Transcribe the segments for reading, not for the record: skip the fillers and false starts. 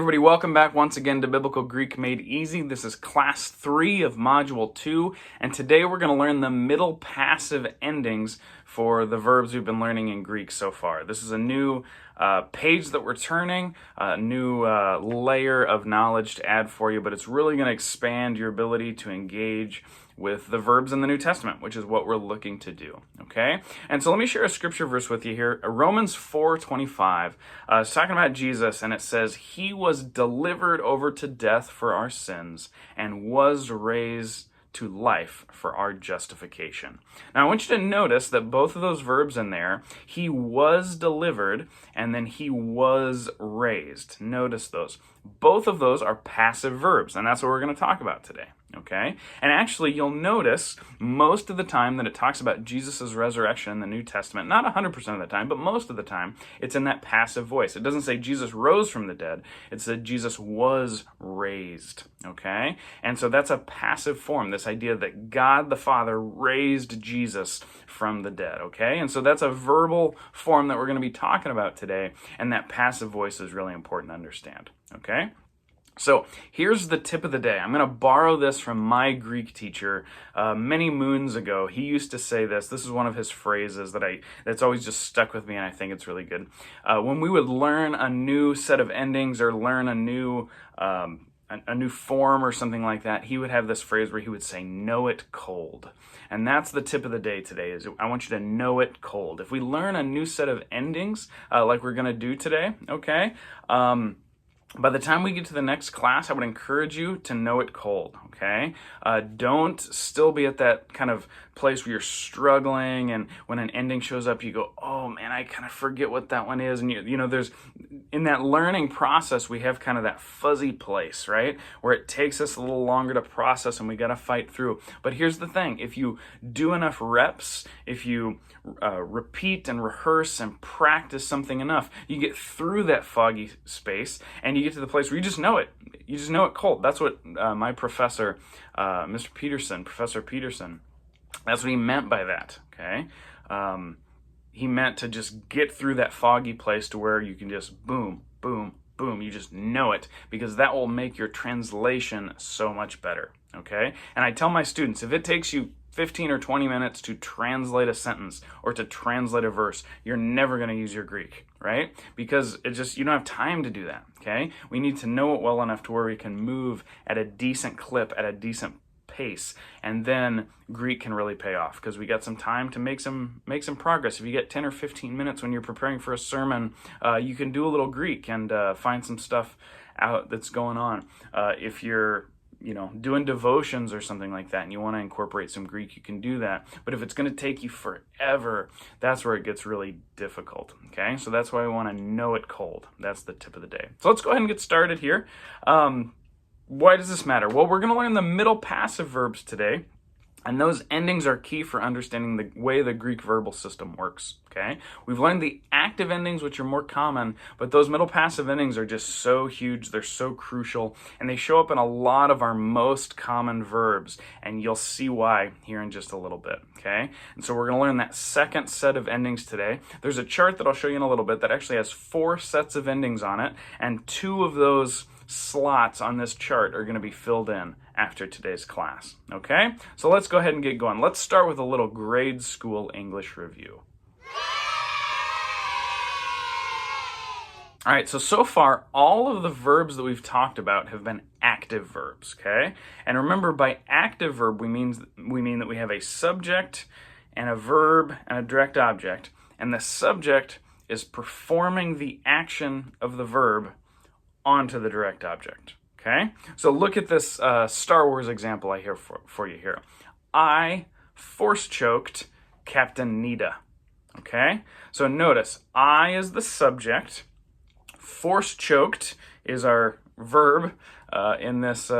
everybody, welcome back once again to Biblical Greek Made Easy. This is class 3 of module 2, and today we're going to learn the middle passive endings for the verbs we've been learning in Greek so far. This is a new page that we're turning, a new layer of knowledge to add for you, but it's really going to expand your ability to engage with the verbs in the New Testament, which is what we're looking to do, okay? And so let me share a scripture verse with you here. Romans 4:25. It's talking about Jesus, and it says, "He was delivered over to death for our sins and was raised to life for our justification." Now, I want you to notice that both of those verbs in there, he was delivered and then he was raised. Notice those. Both of those are passive verbs, and that's what we're going to talk about today. Okay? And actually, you'll notice most of the time that it talks about Jesus' resurrection in the New Testament, not 100% of the time, but most of the time, it's in that passive voice. It doesn't say Jesus rose from the dead. It said Jesus was raised. Okay? And so that's a passive form, this idea that God the Father raised Jesus from the dead. Okay? And so that's a verbal form that we're going to be talking about today, and that passive voice is really important to understand. Okay? So here's the tip of the day. I'm going to borrow this from my Greek teacher many moons ago. He used to say this. This is one of his phrases that's always just stuck with me, and I think it's really good. When we would learn a new set of endings or learn a new form or something like that, he would have this phrase where he would say, "Know it cold." And that's the tip of the day today, is I want you to know it cold. If we learn a new set of endings, like we're going to do today, okay, by the time we get to the next class, I would encourage you to know it cold, okay? Don't still be at that kind of place where you're struggling, and when an ending shows up, you go, "Oh man, I kind of forget what that one is." And you know, there's, in that learning process, we have kind of that fuzzy place, right? Where it takes us a little longer to process and we got to fight through. But here's the thing, if you do enough reps, if you repeat and rehearse and practice something enough, you get through that foggy space and you get to the place where you just know it. You just know it cold. That's what my professor, Professor Peterson, that's what he meant by that, okay? He meant to just get through that foggy place to where you can just boom, boom, boom. You just know it, because that will make your translation so much better, okay? And I tell my students, if it takes you 15 or 20 minutes to translate a sentence or to translate a verse, you're never going to use your Greek, right? Because you don't have time to do that, okay? We need to know it well enough to where we can move at a decent clip, at a decent pace, and then Greek can really pay off, because we got some time to make some progress. If you get 10 or 15 minutes when you're preparing for a sermon, you can do a little Greek and find some stuff out that's going on. If you're doing devotions or something like that, and you want to incorporate some Greek, you can do that. But if it's going to take you forever, that's where it gets really difficult, okay? So that's why we want to know it cold. That's the tip of the day. So let's go ahead and get started here. Why does this matter? Well, we're going to learn the middle passive verbs today, and those endings are key for understanding the way the Greek verbal system works, okay? We've learned the active endings, which are more common, but those middle passive endings are just so huge, they're so crucial, and they show up in a lot of our most common verbs, and you'll see why here in just a little bit, okay? And so we're going to learn that second set of endings today. There's a chart that I'll show you in a little bit that actually has 4 sets of endings on it, and 2 of those slots on this chart are going to be filled in after today's class, okay? So let's go ahead and get going. Let's start with a little grade school English review. All right, so far, all of the verbs that we've talked about have been active verbs, okay? And remember, by active verb, we mean that we have a subject and a verb and a direct object, and the subject is performing the action of the verb onto the direct object, okay? So look at this Star Wars example I have for you here. I force-choked Captain Nita, okay? So notice, I is the subject, force-choked is our verb in this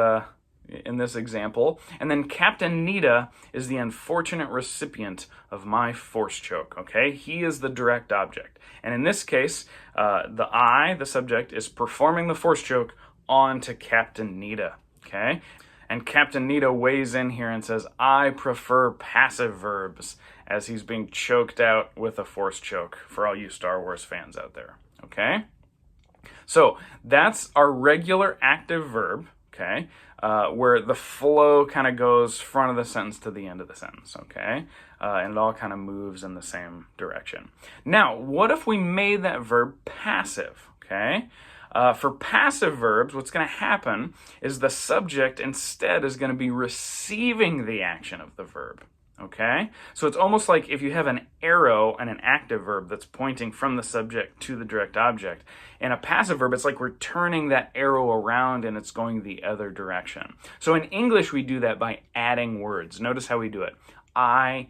example, and then Captain Nita is the unfortunate recipient of my force choke, okay? He is the direct object. And in this case, the subject, is performing the force choke onto Captain Nita, okay? And Captain Nita weighs in here and says, "I prefer passive verbs," as he's being choked out with a force choke, for all you Star Wars fans out there, okay? So that's our regular active verb, okay, where the flow kind of goes front of the sentence to the end of the sentence, okay, and it all kind of moves in the same direction. Now, what if we made that verb passive, okay? For passive verbs, what's going to happen is the subject instead is going to be receiving the action of the verb. Okay? So it's almost like if you have an arrow and an active verb that's pointing from the subject to the direct object. In a passive verb, it's like we're turning that arrow around and it's going the other direction. So in English, we do that by adding words. Notice how we do it. I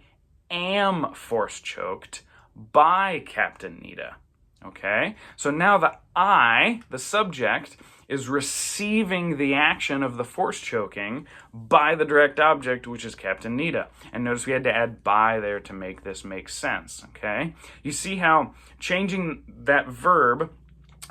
am force choked by Captain Nita. Okay? So now the I, the subject, is receiving the action of the force choking by the direct object, which is Captain Nita. And notice we had to add by there to make this make sense, okay? You see how changing that verb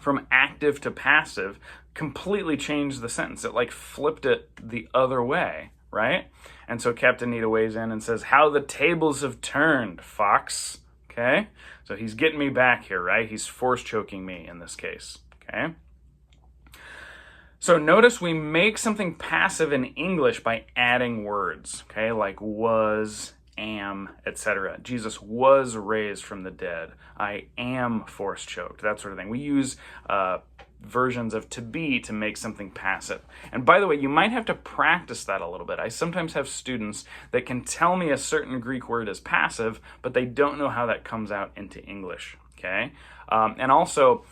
from active to passive completely changed the sentence. It like flipped it the other way, right? And so Captain Nita weighs in and says, how the tables have turned, Fox, okay? So he's getting me back here, right? He's force choking me in this case, okay? So notice we make something passive in English by adding words, okay, like was, am, etc. Jesus was raised from the dead. I am force choked, that sort of thing. We use versions of to be to make something passive. And by the way, you might have to practice that a little bit. I sometimes have students that can tell me a certain Greek word is passive, but they don't know how that comes out into English. Okay, and also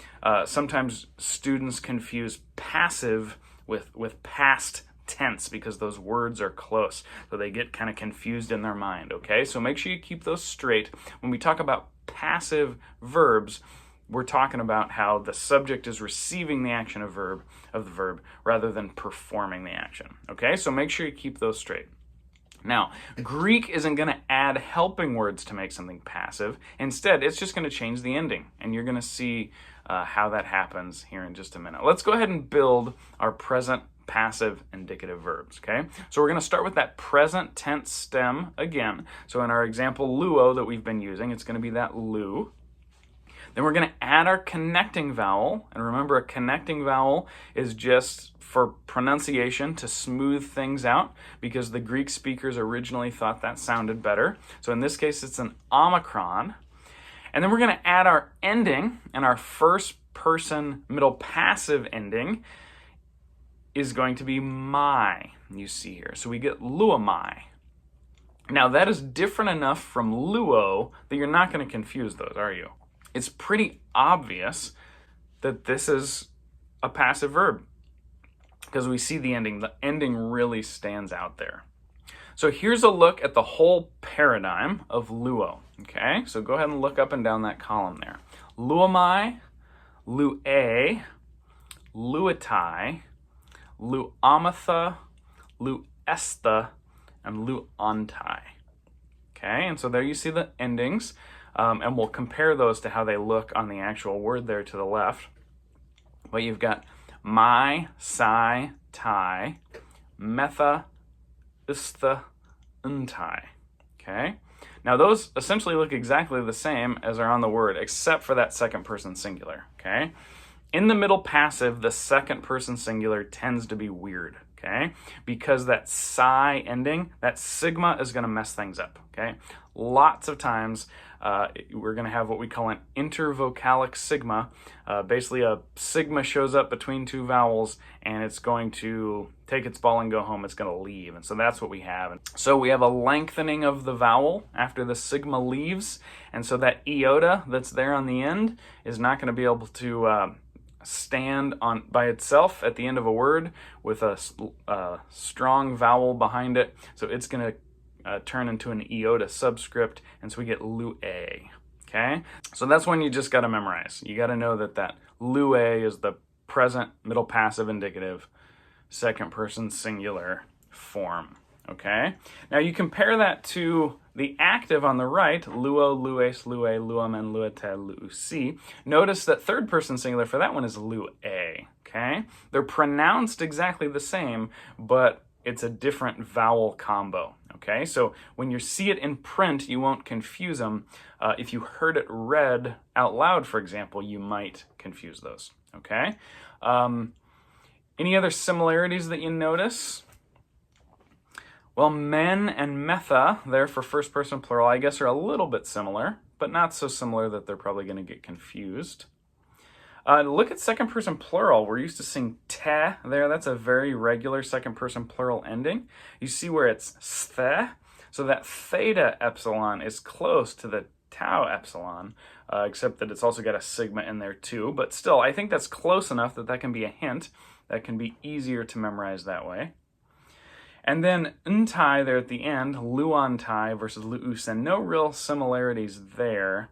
sometimes students confuse passive with past tense because those words are close, so they get kind of confused in their mind. Okay, so make sure you keep those straight. When we talk about passive verbs, we're talking about how the subject is receiving the action of the verb rather than performing the action. Okay, so make sure you keep those straight. Now, Greek isn't going to add helping words to make something passive. Instead, it's just going to change the ending, and you're going to see how that happens here in just a minute. Let's go ahead and build our present passive indicative verbs, okay? So we're going to start with that present tense stem again. So in our example luo that we've been using, it's going to be that lu. Then we're going to add our connecting vowel, and remember a connecting vowel is just for pronunciation to smooth things out because the Greek speakers originally thought that sounded better. So in this case, it's an omicron. And then we're going to add our ending, and our first person middle passive ending is going to be my, you see here. So we get luamai. Now that is different enough from luo that you're not going to confuse those, are you? It's pretty obvious that this is a passive verb because we see the ending. The ending really stands out there. So here's a look at the whole paradigm of luo, okay? So go ahead and look up and down that column there. Luamai, luae, luatai, luamatha, luesta, and luantai. Okay, and so there you see the endings. And we'll compare those to how they look on the actual word there to the left. But you've got my, psi, tai, metha, istha, untai. Okay? Now those essentially look exactly the same as are on the word, except for that second person singular. Okay? In the middle passive, the second person singular tends to be weird. Okay? Because that psi ending, that sigma is going to mess things up. Okay? Lots of times we're going to have what we call an intervocalic sigma. Basically, a sigma shows up between two vowels, and it's going to take its ball and go home. It's going to leave, and so that's what we have. And so we have a lengthening of the vowel after the sigma leaves, and so that iota that's there on the end is not going to be able to stand on by itself at the end of a word with a strong vowel behind it. So it's going to turn into an iota subscript, and so we get lue. Okay, so that's one you just got to memorize. You got to know that lue is the present middle passive indicative second person singular form. Okay, now you compare that to the active on the right, luo, lues, lue, luamen, luete, luusi. Notice that third person singular for that one is lue. Okay, they're pronounced exactly the same, but it's a different vowel combo. Okay, so when you see it in print, you won't confuse them. If you heard it read out loud, for example, you might confuse those. okay? Any other similarities that you notice? Well, men and metha, there for first person plural, I guess are a little bit similar, but not so similar that they're probably going to get confused. Look at second person plural. We're used to seeing te there. That's a very regular second person plural ending. You see where it's sthe, so that theta epsilon is close to the tau epsilon, except that it's also got a sigma in there too. But still, I think that's close enough that that can be a hint. That can be easier to memorize that way. And then ntai there at the end, luantai versus luusen. No real similarities there.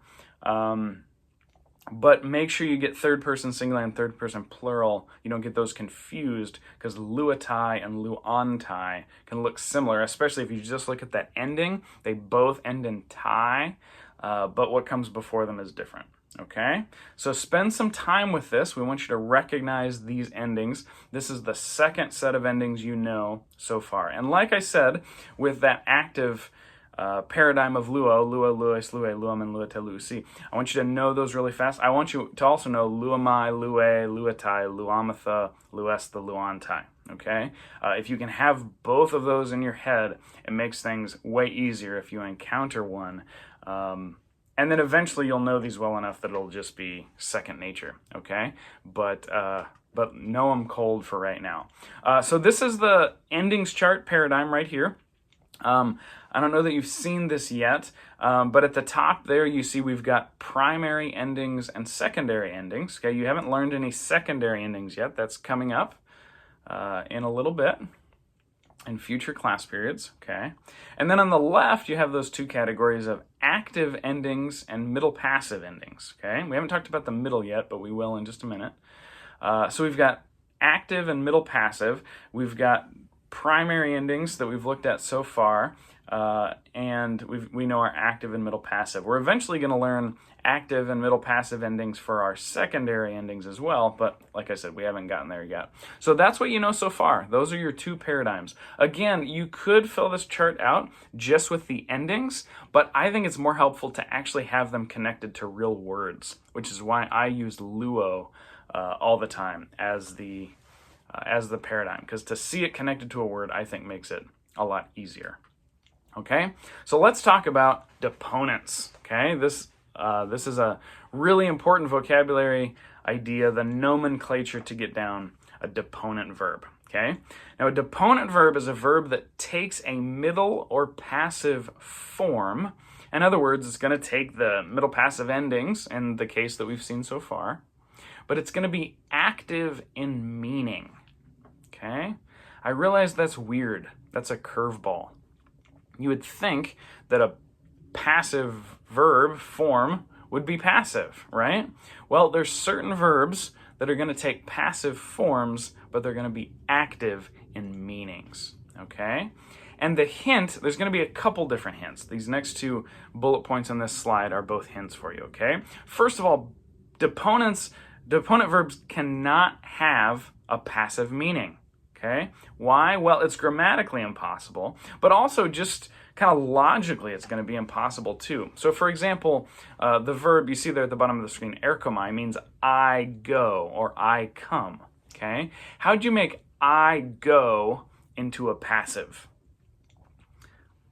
But make sure you get third person singular and third person plural. You don't get those confused, because luatai and luantai can look similar, especially if you just look at that ending. They both end in tai, but what comes before them is different. Okay, so spend some time with this. We want you to recognize these endings. This is the second set of endings you know so far. And like I said, with that active paradigm of luo, lues, lue, luam, and luete, luusi, I want you to know those really fast. I want you to also know luamai, lue, luetai, luamatha, luestha, luantai. Okay, if you can have both of those in your head, it makes things way easier if you encounter one. And then eventually you'll know these well enough that it'll just be second nature, okay? But know them cold for right now. So this is the endings chart paradigm right here. I don't know that you've seen this yet, but at the top there you see we've got primary endings and secondary endings. Okay, you haven't learned any secondary endings yet. That's coming up in a little bit in future class periods, okay? And then on the left, you have those two categories of active endings and middle passive endings, okay? We haven't talked about the middle yet, but we will in just a minute. So we've got active and middle passive. We've got primary endings that we've looked at so far, and we know our active and middle passive. We're eventually going to learn active and middle passive endings for our secondary endings as well, but like I said, we haven't gotten there yet. So that's what you know so far. Those are your two paradigms. Again, you could fill this chart out just with the endings, but I think it's more helpful to actually have them connected to real words, which is why I used luo all the time as the paradigm, because to see it connected to a word, I think makes it a lot easier. Okay, so let's talk about deponents. Okay, this is a really important vocabulary idea, the nomenclature to get down a deponent verb. Okay, now a deponent verb is a verb that takes a middle or passive form. In other words, it's going to take the middle passive endings in the case that we've seen so far, but it's going to be active in meaning. Okay, I realize that's weird. That's a curveball. You would think that a passive verb form would be passive, right? Well, there's certain verbs that are going to take passive forms, but they're going to be active in meanings, okay? And the hint, there's going to be a couple different hints. These next two bullet points on this slide are both hints for you, okay? First of all, deponent verbs cannot have a passive meaning. Okay, why? Well, it's grammatically impossible, but also just kind of logically it's going to be impossible too. So for example, the verb you see there at the bottom of the screen, erkomai, means I go or I come. Okay, how'd you make I go into a passive?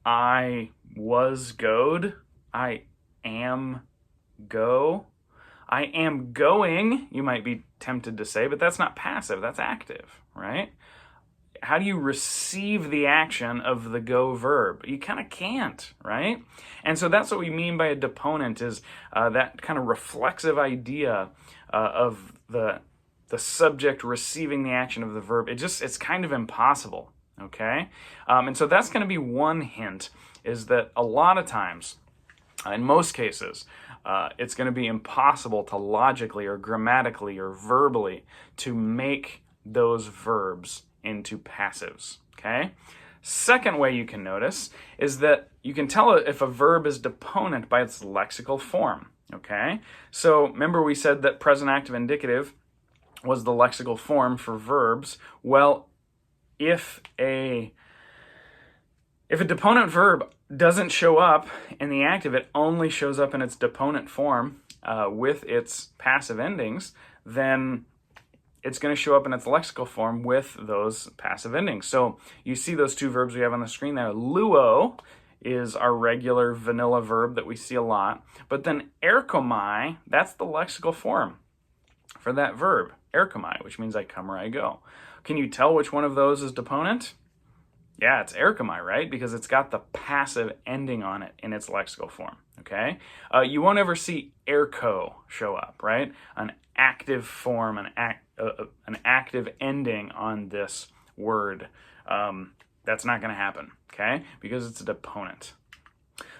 I was goed, I am go. I am going, you might be tempted to say, but that's not passive, that's active, right? How do you receive the action of the go verb? You kind of can't, right? And so that's what we mean by a deponent, is that kind of reflexive idea of the subject receiving the action of the verb. It's kind of impossible, okay? And so that's going to be one hint, is that a lot of times, in most cases, it's going to be impossible to logically or grammatically or verbally to make those verbs into passives, okay? Second way you can notice is that you can tell if a verb is deponent by its lexical form, okay? So remember we said that present active indicative was the lexical form for verbs. Well, if a deponent verb doesn't show up in the active, it only shows up in its deponent form with its passive endings, then it's going to show up in its lexical form with those passive endings. So you see those two verbs we have on the screen there. Luo is our regular vanilla verb that we see a lot. But then erkomai, that's the lexical form for that verb, erkomai, which means I come or I go. Can you tell which one of those is deponent? Yeah, it's erkomai, right? Because it's got the passive ending on it in its lexical form, okay? You won't ever see erko show up, right? An active form, an active ending on this word. That's not going to happen, okay? Because it's a deponent.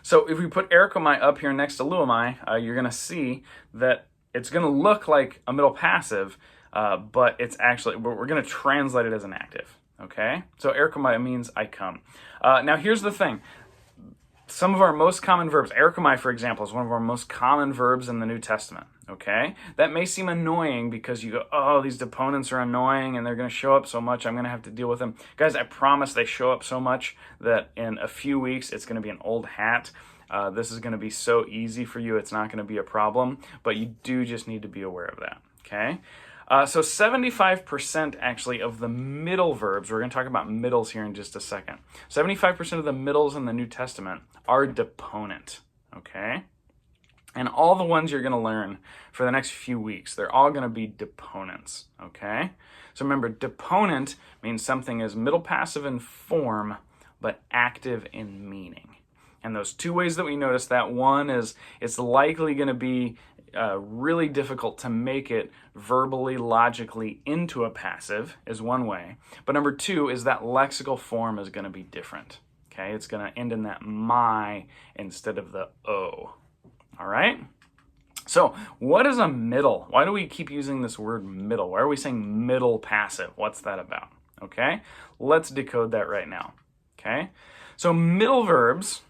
So if we put erkomai up here next to luomai, you're going to see that it's going to look like a middle passive, but it's actually, we're going to translate it as an active. Okay, so erkomai means I come. Now here's the thing. Some of our most common verbs, erkomai, for example, is one of our most common verbs in the New Testament. Okay, that may seem annoying because you go, oh, these deponents are annoying and they're going to show up so much, I'm going to have to deal with them. Guys, I promise they show up so much that in a few weeks it's going to be an old hat. This is going to be so easy for you, it's not going to be a problem, but you do just need to be aware of that. Okay. So 75% actually of the middle verbs, we're going to talk about middles here in just a second. 75% of the middles in the New Testament are deponent, okay? And all the ones you're going to learn for the next few weeks, they're all going to be deponents, okay? So remember, deponent means something is middle passive in form, but active in meaning. And those two ways that we notice that, one is it's likely going to be really difficult to make it verbally, logically into a passive is one way. But number two is that lexical form is going to be different. Okay, it's going to end in that my instead of the o. All right? So what is a middle? Why do we keep using this word middle? Why are we saying middle passive? What's that about? Okay, let's decode that right now. Okay, so middle verbs,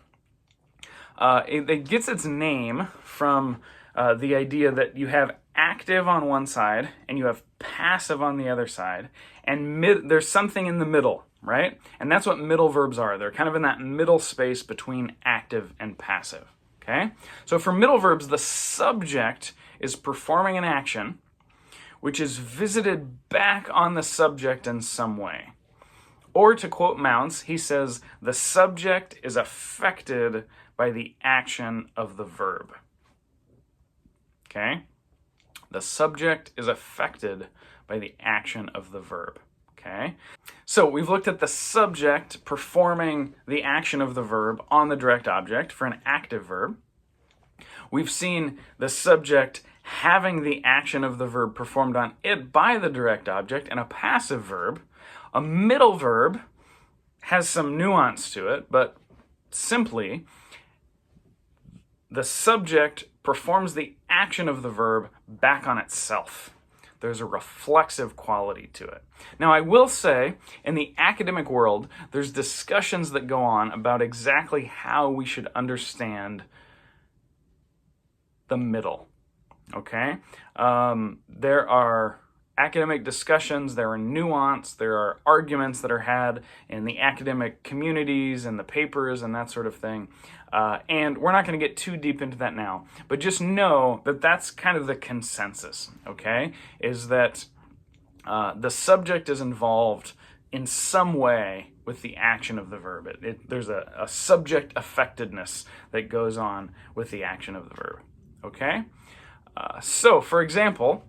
it gets its name from the idea that you have active on one side and you have passive on the other side, and there's something in the middle, right? And that's what middle verbs are. They're kind of in that middle space between active and passive, okay? So for middle verbs, the subject is performing an action which is visited back on the subject in some way. Or to quote Mounce, he says, the subject is affected by the action of the verb. Okay? The subject is affected by the action of the verb. Okay? So we've looked at the subject performing the action of the verb on the direct object for an active verb. We've seen the subject having the action of the verb performed on it by the direct object in a passive verb. A middle verb has some nuance to it, but simply, the subject performs the action of the verb back on itself. There's a reflexive quality to it. Now, I will say, in the academic world, there's discussions that go on about exactly how we should understand the middle, okay? There are academic discussions, there are nuance, there are arguments that are had in the academic communities and the papers and that sort of thing. And we're not going to get too deep into that now, but just know that that's kind of the consensus, okay? Is that the subject is involved in some way with the action of the verb. There's a subject affectedness that goes on with the action of the verb, okay? So, for example,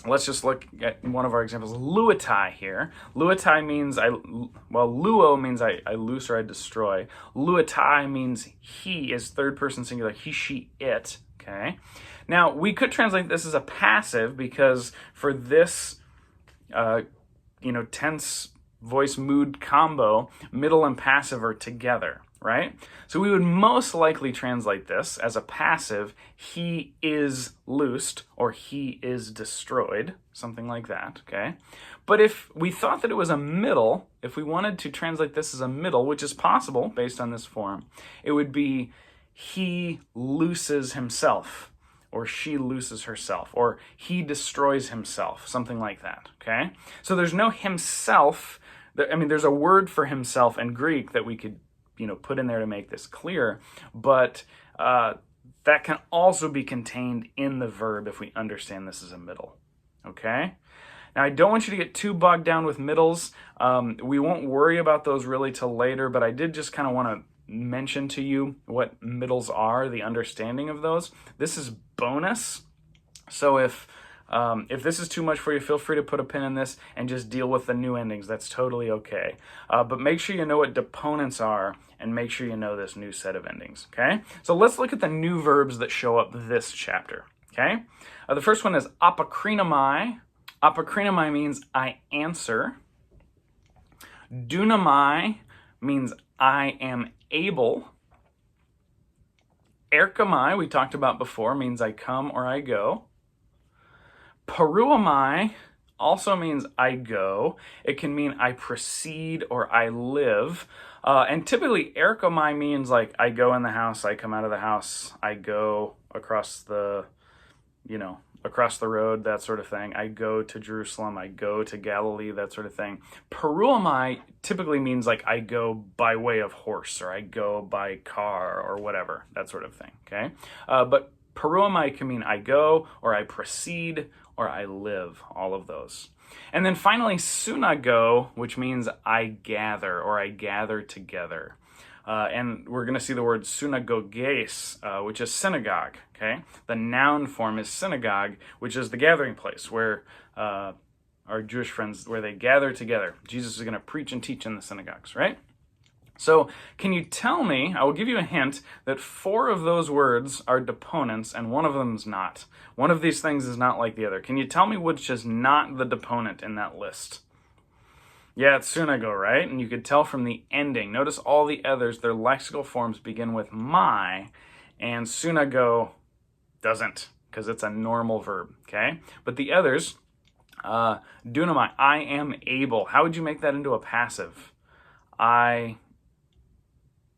let's just look at one of our examples. Luotai here. Luotai means luo means I loose or I destroy. Luotai means he is third person singular. He, she, it. Okay. Now we could translate this as a passive because for this, tense voice mood combo, middle and passive are together, right? So we would most likely translate this as a passive, he is loosed, or he is destroyed, something like that, okay? But if we thought that it was a middle, if we wanted to translate this as a middle, which is possible based on this form, it would be he looses himself, or she looses herself, or he destroys himself, something like that, okay? So there's no himself. There's a word for himself in Greek that we could put in there to make this clear, but that can also be contained in the verb if we understand this as a middle, okay? Now, I don't want you to get too bogged down with middles. We won't worry about those really till later, but I did just kind of want to mention to you what middles are, the understanding of those. This is bonus. So if this is too much for you, feel free to put a pin in this and just deal with the new endings. That's totally okay. But make sure you know what deponents are and make sure you know this new set of endings, okay? So let's look at the new verbs that show up this chapter, okay? The first one is apokrinomai. Apokrinomai means I answer. Dunamai means I am able. Erkamai, we talked about before, means I come or I go. Paruamai also means I go. It can mean I proceed or I live. And typically, erkamai means like I go in the house, I come out of the house, I go across the, across the road, that sort of thing. I go to Jerusalem, I go to Galilee, that sort of thing. Paruamai typically means like I go by way of horse or I go by car or whatever, that sort of thing, okay? But paruamai can mean I go or I proceed or I live, all of those. And then finally, sunago, which means I gather or I gather together. And we're going to see the word synagoges, which is synagogue, okay? The noun form is synagogue, which is the gathering place where our Jewish friends, where they gather together. Jesus is going to preach and teach in the synagogues, right? So can you tell me, I will give you a hint, that 4 of those words are deponents and one of them is not. One of these things is not like the other. Can you tell me which is not the deponent in that list? Yeah, it's sunago, right? And you could tell from the ending. Notice all the others, their lexical forms begin with my, and sunago doesn't, because it's a normal verb, okay? But the others, dunamai, I am able. How would you make that into a passive? I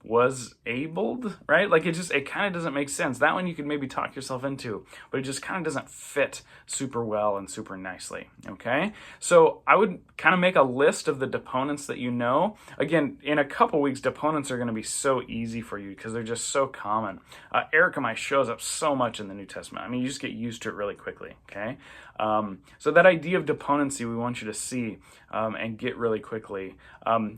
was abled, right? Like it kind of doesn't make sense. That one you could maybe talk yourself into, but it just kind of doesn't fit super well and super nicely, okay? So I would kind of make a list of the deponents that you know. Again, in a couple weeks, deponents are going to be so easy for you because they're just so common. Erkamai shows up so much in the New Testament. I mean, you just get used to it really quickly, okay? So that idea of deponency we want you to see and get really quickly.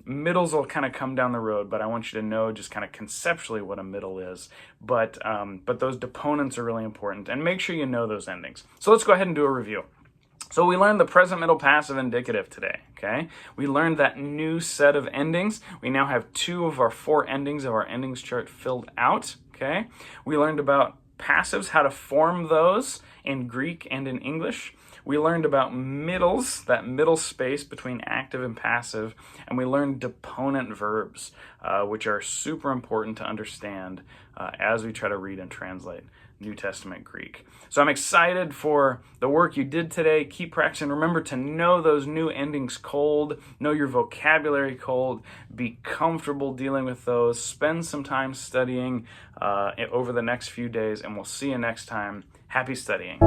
Middles will kind of come down the road, but I want you to know just kind of conceptually what a middle is. But those deponents are really important, and make sure you know those endings. So let's go ahead and do a review. So we learned the present, middle, passive, indicative today, okay? We learned that new set of endings. We now have 2 of our 4 endings of our endings chart filled out, okay? We learned about passives, how to form those in Greek and in English. We learned about middles, that middle space between active and passive, and we learned deponent verbs, which are super important to understand as we try to read and translate New Testament Greek. So I'm excited for the work you did today. Keep practicing. Remember to know those new endings cold, know your vocabulary cold, be comfortable dealing with those, spend some time studying over the next few days, and we'll see you next time. Happy studying.